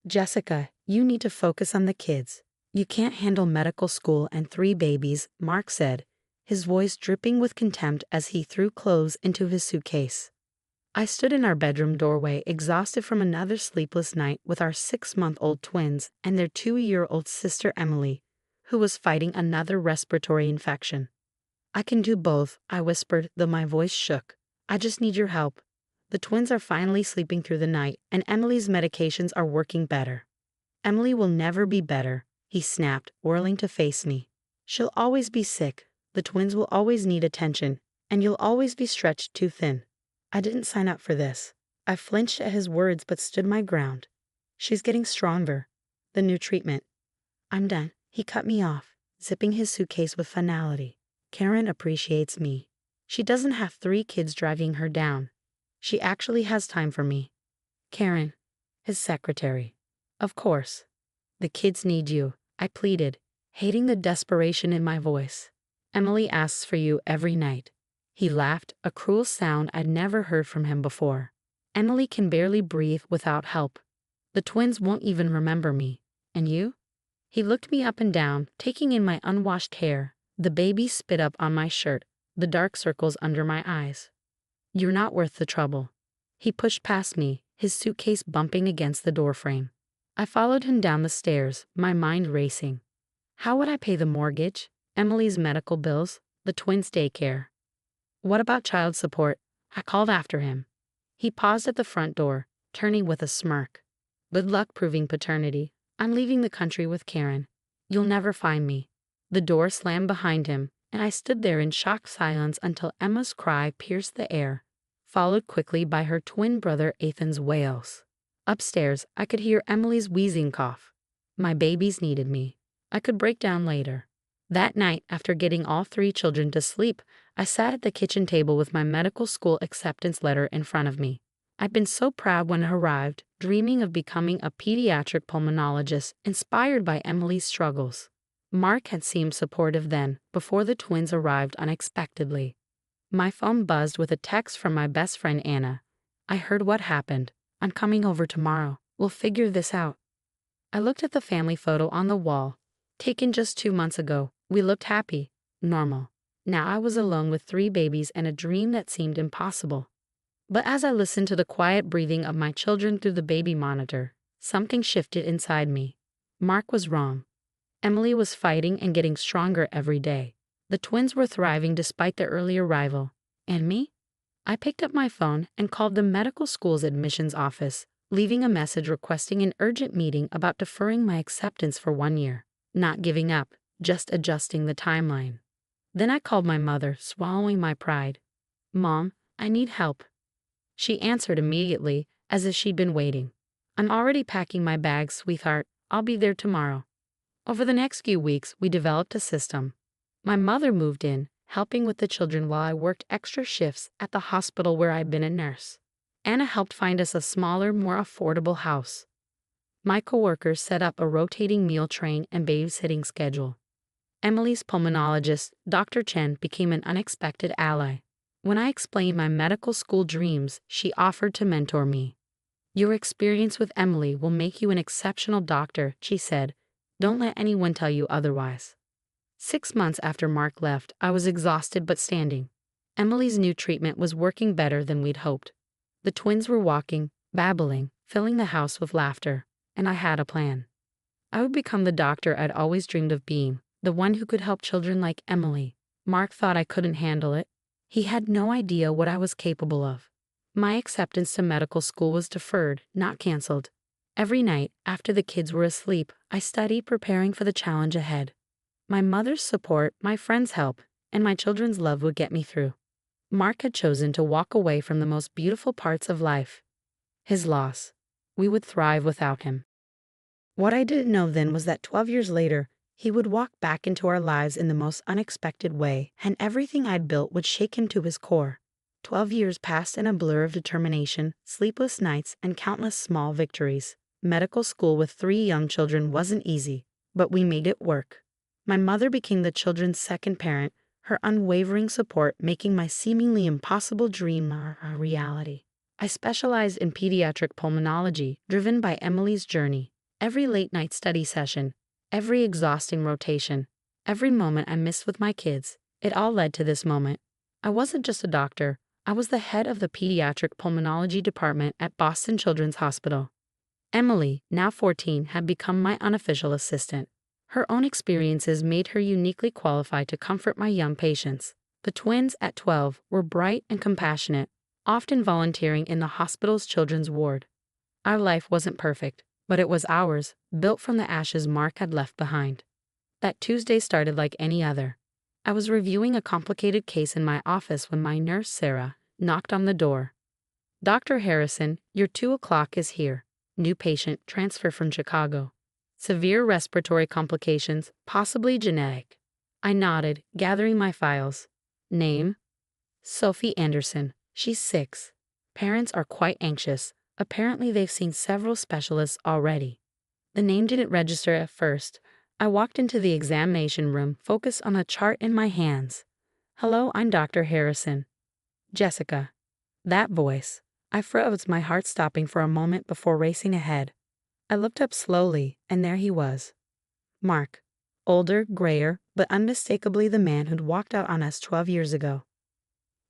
Jessica, you need to focus on the kids. You can't handle medical school and 3 babies, Mark said, his voice dripping with contempt as he threw clothes into his suitcase. I stood in our bedroom doorway, exhausted from another sleepless night with our 6-month-old twins and their 2-year-old sister Emily, who was fighting another respiratory infection. I can do both, I whispered, though my voice shook. I just need your help. The twins are finally sleeping through the night, and Emily's medications are working better. Emily will never be better, he snapped, whirling to face me. She'll always be sick, the twins will always need attention, and you'll always be stretched too thin. I didn't sign up for this. I flinched at his words but stood my ground. She's getting stronger. The new treatment. I'm done, he cut me off, zipping his suitcase with finality. Karen appreciates me. She doesn't have 3 kids dragging her down. She actually has time for me. Karen, his secretary. Of course. The kids need you, I pleaded, hating the desperation in my voice. Emily asks for you every night. He laughed, a cruel sound I'd never heard from him before. Emily can barely breathe without help. The twins won't even remember me. And you? He looked me up and down, taking in my unwashed hair, the baby spit up on my shirt, the dark circles under my eyes. You're not worth the trouble. He pushed past me, his suitcase bumping against the doorframe. I followed him down the stairs, my mind racing. How would I pay the mortgage, Emily's medical bills, the twins' daycare? What about child support? I called after him. He paused at the front door, turning with a smirk. Good luck proving paternity. I'm leaving the country with Karen. You'll never find me. The door slammed behind him, and I stood there in shocked silence until Emma's cry pierced the air, followed quickly by her twin brother Ethan's wails. Upstairs, I could hear Emily's wheezing cough. My babies needed me. I could break down later. That night, after getting all 3 children to sleep, I sat at the kitchen table with my medical school acceptance letter in front of me. I'd been so proud when it arrived, dreaming of becoming a pediatric pulmonologist inspired by Emily's struggles. Mark had seemed supportive then, before the twins arrived unexpectedly. My phone buzzed with a text from my best friend Anna. I heard what happened. I'm coming over tomorrow. We'll figure this out. I looked at the family photo on the wall. Taken just 2 months ago, we looked happy, normal. Now I was alone with 3 babies and a dream that seemed impossible. But as I listened to the quiet breathing of my children through the baby monitor, something shifted inside me. Mark was wrong. Emily was fighting and getting stronger every day. The twins were thriving despite their early arrival. And me? I picked up my phone and called the medical school's admissions office, leaving a message requesting an urgent meeting about deferring my acceptance for 1 year. Not giving up, just adjusting the timeline. Then I called my mother, swallowing my pride. Mom, I need help. She answered immediately, as if she'd been waiting. I'm already packing my bags, sweetheart. I'll be there tomorrow. Over the next few weeks, we developed a system. My mother moved in, helping with the children while I worked extra shifts at the hospital where I'd been a nurse. Anna helped find us a smaller, more affordable house. My coworkers set up a rotating meal train and babysitting schedule. Emily's pulmonologist, Dr. Chen, became an unexpected ally. When I explained my medical school dreams, she offered to mentor me. Your experience with Emily will make you an exceptional doctor, she said. Don't let anyone tell you otherwise. 6 months after Mark left, I was exhausted but standing. Emily's new treatment was working better than we'd hoped. The twins were walking, babbling, filling the house with laughter, and I had a plan. I would become the doctor I'd always dreamed of being, the one who could help children like Emily. Mark thought I couldn't handle it. He had no idea what I was capable of. My acceptance to medical school was deferred, not canceled. Every night, after the kids were asleep, I studied preparing for the challenge ahead. My mother's support, my friends' help, and my children's love would get me through. Mark had chosen to walk away from the most beautiful parts of life. His loss. We would thrive without him. What I didn't know then was that 12 years later, he would walk back into our lives in the most unexpected way, and everything I'd built would shake him to his core. 12 years passed in a blur of determination, sleepless nights, and countless small victories. Medical school with 3 young children wasn't easy, but we made it work. My mother became the children's second parent, her unwavering support making my seemingly impossible dream a reality. I specialized in pediatric pulmonology, driven by Emily's journey. Every late-night study session, every exhausting rotation, every moment I missed with my kids, it all led to this moment. I wasn't just a doctor, I was the head of the pediatric pulmonology department at Boston Children's Hospital. Emily, now 14, had become my unofficial assistant. Her own experiences made her uniquely qualified to comfort my young patients. The twins, at 12, were bright and compassionate, often volunteering in the hospital's children's ward. Our life wasn't perfect, but it was ours, built from the ashes Mark had left behind. That Tuesday started like any other. I was reviewing a complicated case in my office when my nurse, Sarah, knocked on the door. "Dr. Harrison, your 2 o'clock is here. New patient, transfer from Chicago. Severe respiratory complications, possibly genetic." I nodded, gathering my files. Name? Sophie Anderson. She's 6. Parents are quite anxious. Apparently they've seen several specialists already. The name didn't register at first. I walked into the examination room, focused on a chart in my hands. "Hello, I'm Dr. Harrison." "Jessica." That voice. I froze, my heart stopping for a moment before racing ahead. I looked up slowly, and there he was. Mark. Older, grayer, but unmistakably the man who'd walked out on us 12 years ago.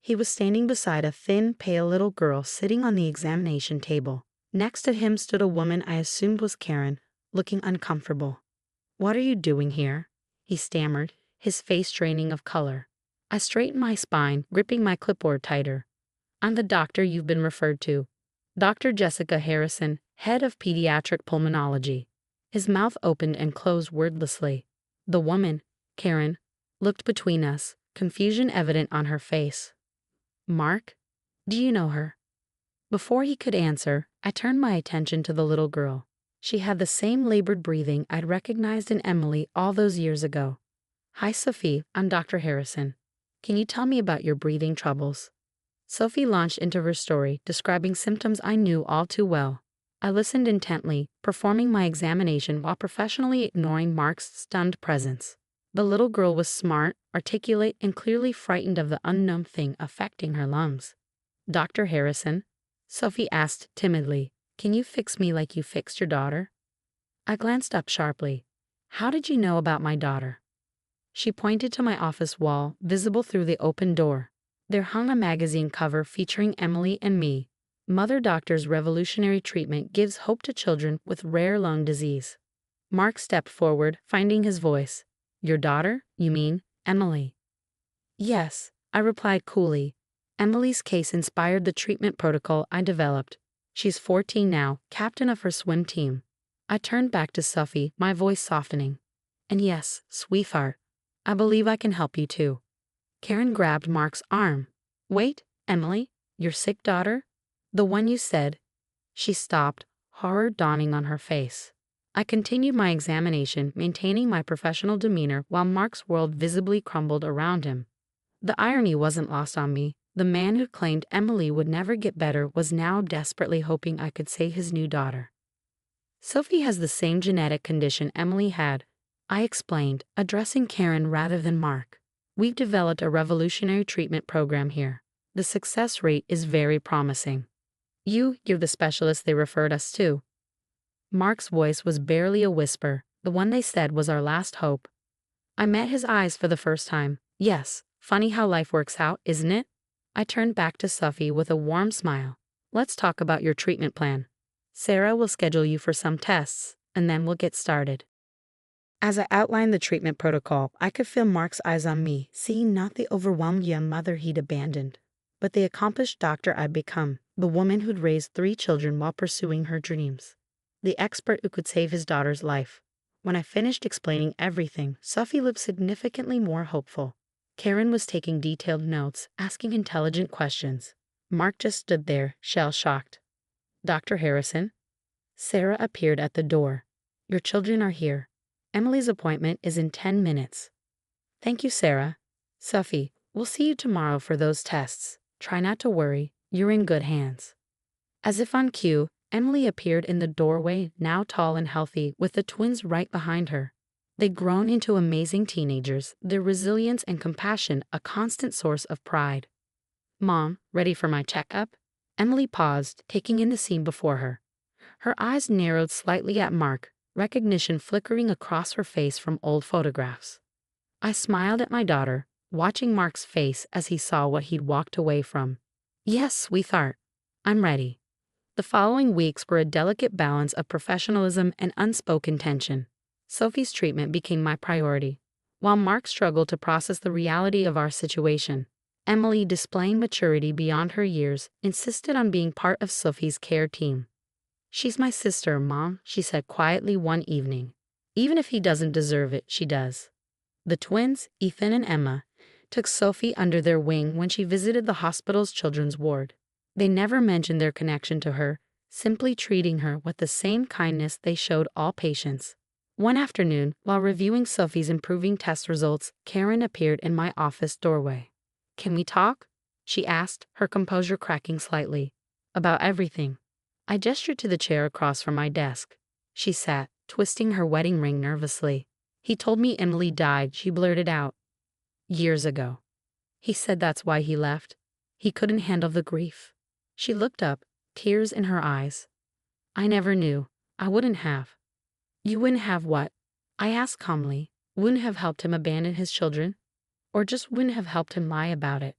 He was standing beside a thin, pale little girl sitting on the examination table. Next to him stood a woman I assumed was Karen, looking uncomfortable. "What are you doing here?" he stammered, his face draining of color. I straightened my spine, gripping my clipboard tighter. "I'm the doctor you've been referred to. Dr. Jessica Harrison, head of pediatric pulmonology." His mouth opened and closed wordlessly. The woman, Karen, looked between us, confusion evident on her face. "Mark? Do you know her?" Before he could answer, I turned my attention to the little girl. She had the same labored breathing I'd recognized in Emily all those years ago. "Hi, Sophie, I'm Dr. Harrison. Can you tell me about your breathing troubles?" Sophie launched into her story, describing symptoms I knew all too well. I listened intently, performing my examination while professionally ignoring Mark's stunned presence. The little girl was smart, articulate, and clearly frightened of the unknown thing affecting her lungs. "Dr. Harrison?" Sophie asked timidly. "Can you fix me like you fixed your daughter?" I glanced up sharply. "How did you know about my daughter?" She pointed to my office wall, visible through the open door. There hung a magazine cover featuring Emily and me. "Mother Doctor's Revolutionary Treatment Gives Hope to Children with Rare Lung Disease." Mark stepped forward, finding his voice. "Your daughter, you mean, Emily?" "Yes," I replied coolly. "Emily's case inspired the treatment protocol I developed. She's 14 now, captain of her swim team." I turned back to Sophie, my voice softening. "And yes, sweetheart, I believe I can help you too." Karen grabbed Mark's arm. "Wait, Emily, your sick daughter? The one you said—" She stopped, horror dawning on her face. I continued my examination, maintaining my professional demeanor while Mark's world visibly crumbled around him. The irony wasn't lost on me. The man who claimed Emily would never get better was now desperately hoping I could save his new daughter. "Sophie has the same genetic condition Emily had," I explained, addressing Karen rather than Mark. "We've developed a revolutionary treatment program here. The success rate is very promising. You're the specialist they referred us to." Mark's voice was barely a whisper. The one they said was our last hope. I met his eyes for the first time. "Yes, funny how life works out, isn't it?" I turned back to Sophie with a warm smile. "Let's talk about your treatment plan. Sarah will schedule you for some tests, and then we'll get started." As I outlined the treatment protocol, I could feel Mark's eyes on me, seeing not the overwhelmed young mother he'd abandoned, but the accomplished doctor I'd become, the woman who'd raised 3 children while pursuing her dreams, the expert who could save his daughter's life. When I finished explaining everything, Sophie looked significantly more hopeful. Karen was taking detailed notes, asking intelligent questions. Mark just stood there, shell-shocked. "Dr. Harrison?" Sarah appeared at the door. "Your children are here. Emily's appointment is in 10 minutes. "Thank you, Sarah." "Sophie, we'll see you tomorrow for those tests. Try not to worry, you're in good hands." As if on cue, Emily appeared in the doorway, now tall and healthy, with the twins right behind her. They'd grown into amazing teenagers, their resilience and compassion a constant source of pride. "Mom, ready for my checkup?" Emily paused, taking in the scene before her. Her eyes narrowed slightly at Mark, recognition flickering across her face from old photographs. I smiled at my daughter, watching Mark's face as he saw what he'd walked away from. Yes, sweetheart. I'm ready. The following weeks were a delicate balance of professionalism and unspoken tension. Sophie's treatment became my priority, while Mark struggled to process the reality of our situation. Emily, displaying maturity beyond her years, insisted on being part of Sophie's care team. She's my sister, Mom, she said quietly one evening. Even if he doesn't deserve it, she does. The twins, Ethan and Emma, took Sophie under their wing when she visited the hospital's children's ward. They never mentioned their connection to her, simply treating her with the same kindness they showed all patients. One afternoon, while reviewing Sophie's improving test results, Karen appeared in my office doorway. Can we talk? She asked, her composure cracking slightly. About everything. I gestured to the chair across from my desk. She sat, twisting her wedding ring nervously. He told me Emily died, she blurted out. Years ago. He said that's why he left. He couldn't handle the grief. She looked up, tears in her eyes. I never knew. I wouldn't have. You wouldn't have what? I asked calmly. Wouldn't have helped him abandon his children? Or just wouldn't have helped him lie about it?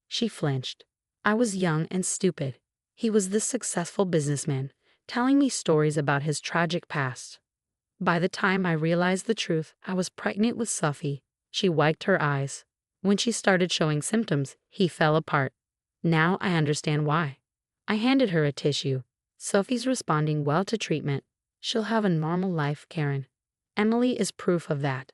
She flinched. I was young and stupid. He was this successful businessman, telling me stories about his tragic past. By the time I realized the truth, I was pregnant with Sophie. She wiped her eyes. When she started showing symptoms, he fell apart. Now I understand why. I handed her a tissue. Sophie's responding well to treatment. She'll have a normal life, Karen. Emily is proof of that.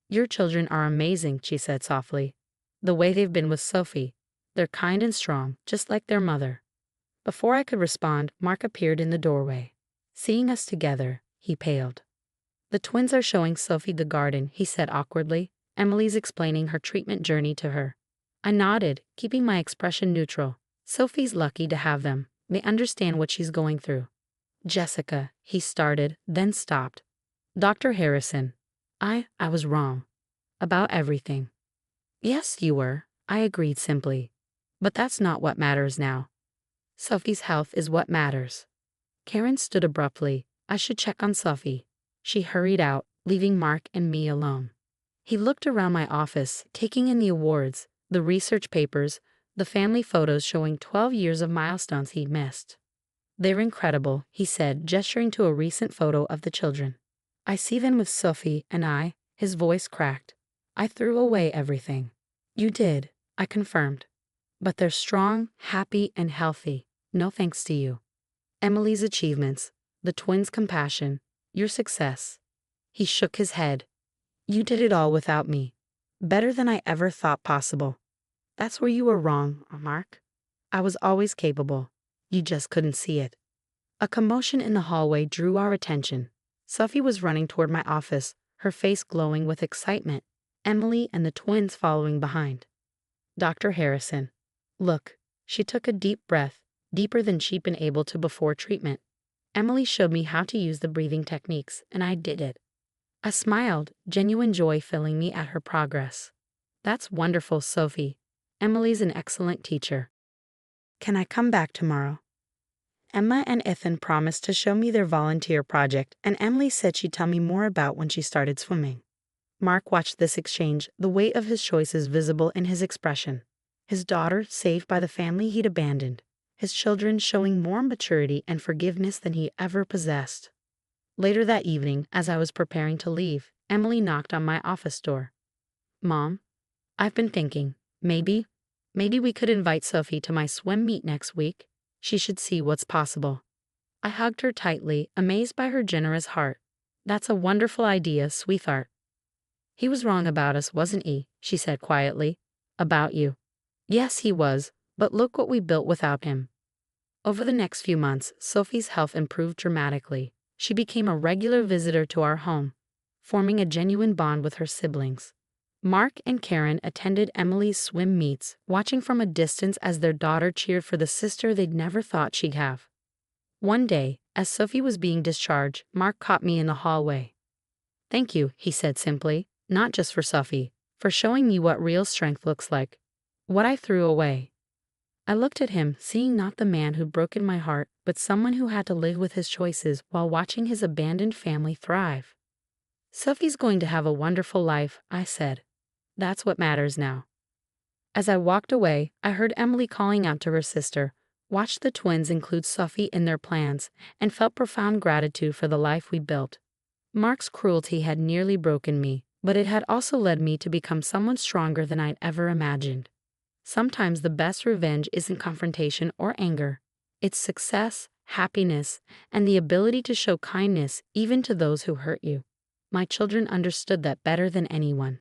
Your children are amazing, she said softly. The way they've been with Sophie. They're kind and strong, just like their mother. Before I could respond, Mark appeared in the doorway. Seeing us together, he paled. The twins are showing Sophie the garden, he said awkwardly. Emily's explaining her treatment journey to her. I nodded, keeping my expression neutral. Sophie's lucky to have them. They understand what she's going through. Jessica, he started, then stopped. Dr. Harrison. I was wrong. About everything. Yes, you were, I agreed simply. But that's not what matters now. Sophie's health is what matters. Karen stood abruptly. I should check on Sophie. She hurried out, leaving Mark and me alone. He looked around my office, taking in the awards, the research papers, the family photos showing 12 years of milestones he'd missed. They're incredible, he said, gesturing to a recent photo of the children. I see them with Sophie and I, his voice cracked. I threw away everything. You did, I confirmed. But they're strong, happy, and healthy, no thanks to you. Emily's achievements, the twins' compassion, your success. He shook his head. You did it all without me. Better than I ever thought possible. That's where you were wrong, Mark. I was always capable. You just couldn't see it. A commotion in the hallway drew our attention. Sophie was running toward my office, her face glowing with excitement, Emily and the twins following behind. Dr. Harrison. Look, she took a deep breath, deeper than she'd been able to before treatment. Emily showed me how to use the breathing techniques, and I did it. I smiled, genuine joy filling me at her progress. That's wonderful, Sophie. Emily's an excellent teacher. Can I come back tomorrow? Emma and Ethan promised to show me their volunteer project, and Emily said she'd tell me more about when she started swimming. Mark watched this exchange, the weight of his choices visible in his expression. His daughter saved by the family he'd abandoned. His children showing more maturity and forgiveness than he ever possessed. Later that evening, as I was preparing to leave, Emily knocked on my office door. Mom, I've been thinking, maybe we could invite Sophie to my swim meet next week. She should see what's possible. I hugged her tightly, amazed by her generous heart. That's a wonderful idea, sweetheart. He was wrong about us, wasn't he? She said quietly. About you. Yes, he was, but look what we built without him. Over the next few months, Sophie's health improved dramatically. She became a regular visitor to our home, forming a genuine bond with her siblings. Mark and Karen attended Emily's swim meets, watching from a distance as their daughter cheered for the sister they'd never thought she'd have. One day, as Sophie was being discharged, Mark caught me in the hallway. Thank you, he said simply, not just for Sophie, for showing me what real strength looks like. What I threw away. I looked at him, seeing not the man who'd broken my heart, but someone who had to live with his choices while watching his abandoned family thrive. Sophie's going to have a wonderful life, I said. That's what matters now. As I walked away, I heard Emily calling out to her sister, watched the twins include Sophie in their plans, and felt profound gratitude for the life we built. Mark's cruelty had nearly broken me, but it had also led me to become someone stronger than I'd ever imagined. Sometimes the best revenge isn't confrontation or anger. It's success, happiness, and the ability to show kindness even to those who hurt you. My children understood that better than anyone.